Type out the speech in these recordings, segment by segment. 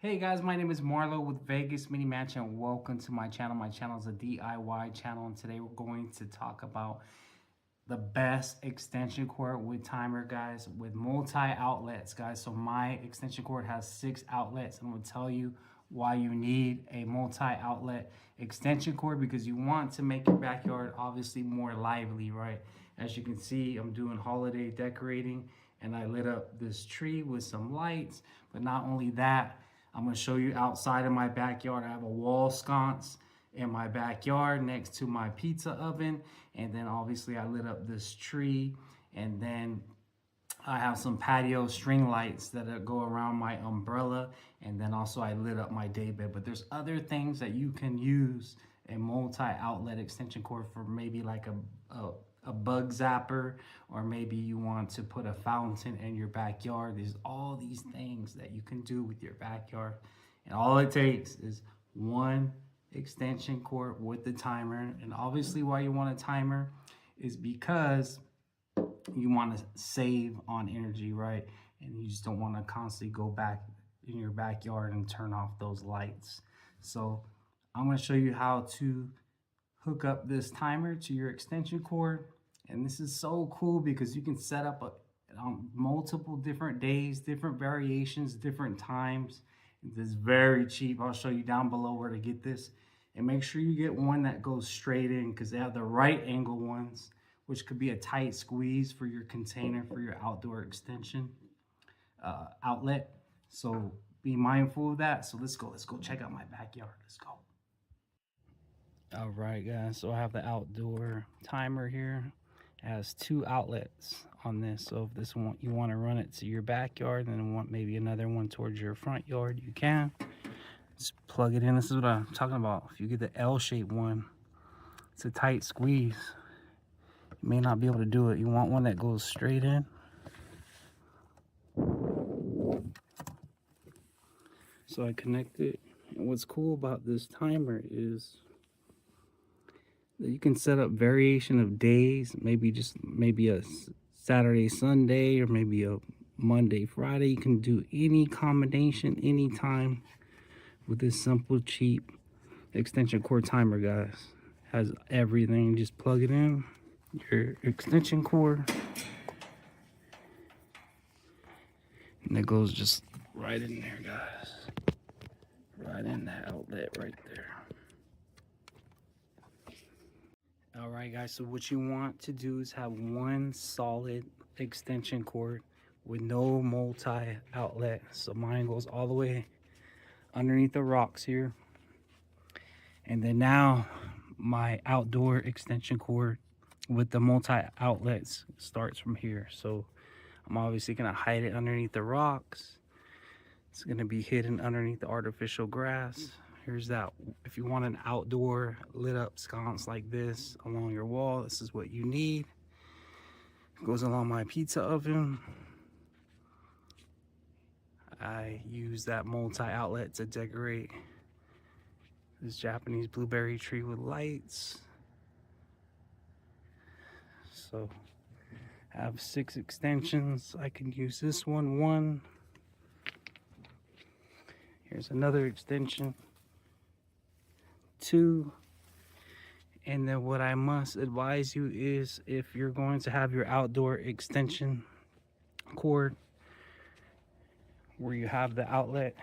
Hey guys, my name is Marlo with Vegas Mini Match and welcome to my channel. My channel is a DIY channel and today we're going to talk about the best extension cord with timer, guys, with multi-outlets, guys. So my extension cord has 6 outlets. I'm going to tell you why you need a multi-outlet extension cord, because you want to make your backyard obviously more lively, right? As you can see, I'm doing holiday decorating and I lit up this tree with some lights. But not only that, I'm going to show you outside of my backyard. I have a wall sconce in my backyard next to my pizza oven, and then obviously I lit up this tree, and then I have some patio string lights that go around my umbrella, and then also I lit up my day bed. But there's other things that you can use a multi-outlet extension cord for, maybe like a bug zapper, or maybe you want to put a fountain in your backyard. There's all these things that you can do with your backyard, and all it takes is one extension cord with the timer. And obviously why you want a timer is because you want to save on energy, right? And you just don't want to constantly go back in your backyard and turn off those lights. So I'm going to show you how to hook up this timer to your extension cord. And this is so cool because you can set up on multiple different days, different variations, different times. This is very cheap. I'll show you down below where to get this. And make sure you get one that goes straight in, because they have the right angle ones, which could be a tight squeeze for your container for your outdoor extension outlet. So be mindful of that. So let's go check out my backyard. Let's go. All right, guys, so I have the outdoor timer here. It has 2 outlets on this. So if this one you want to run it to your backyard and want maybe another one towards your front yard, you can just plug it in. This is what I'm talking about. If you get the L-shaped one, it's a tight squeeze. You may not be able to do it. You want one that goes straight in. So I connect it. And what's cool about this timer is that you can set up variation of days, maybe a Saturday, Sunday, or maybe a Monday, Friday. You can do any combination, anytime with this simple, cheap extension cord timer, guys. Has everything. Just plug it in, your extension cord, and it goes just right in there, guys. Right in that outlet right there. All right, guys, so what you want to do is have one solid extension cord with no multi-outlet. So mine goes all the way underneath the rocks here. And then now my outdoor extension cord with the multi-outlets starts from here. So I'm obviously going to hide it underneath the rocks. It's going to be hidden underneath the artificial grass. Here's that. If you want an outdoor lit up sconce like this along your wall, this is what you need. It goes along my pizza oven. I use that multi-outlet to decorate this Japanese blueberry tree with lights. So I have 6 extensions. I can use this one. Here's another extension. 2. And then what I must advise you is, if you're going to have your outdoor extension cord where you have the outlet,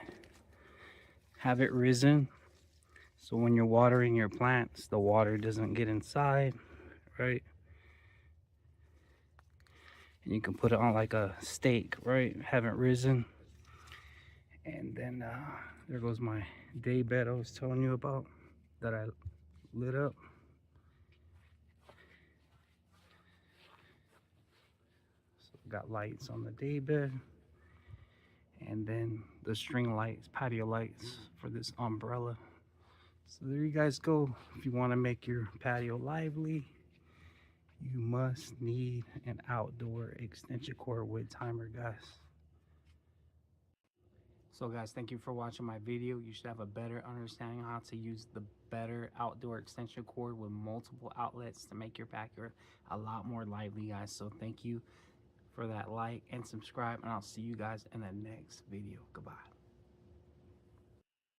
have it risen, so when you're watering your plants, the water doesn't get inside, right? And you can put it on like a stake, right? Have it risen. And then there goes my day bed I was telling you about that I lit up. So got lights on the day bed, and then the string lights, patio lights for this umbrella. So there you guys go. If you want to make your patio lively, you must need an outdoor extension cord with timer, guys. So guys, thank you for watching my video. You should have a better understanding on how to use the better outdoor extension cord with multiple outlets to make your backyard a lot more lively, guys. So thank you for that like and subscribe, and I'll see you guys in the next video. Goodbye.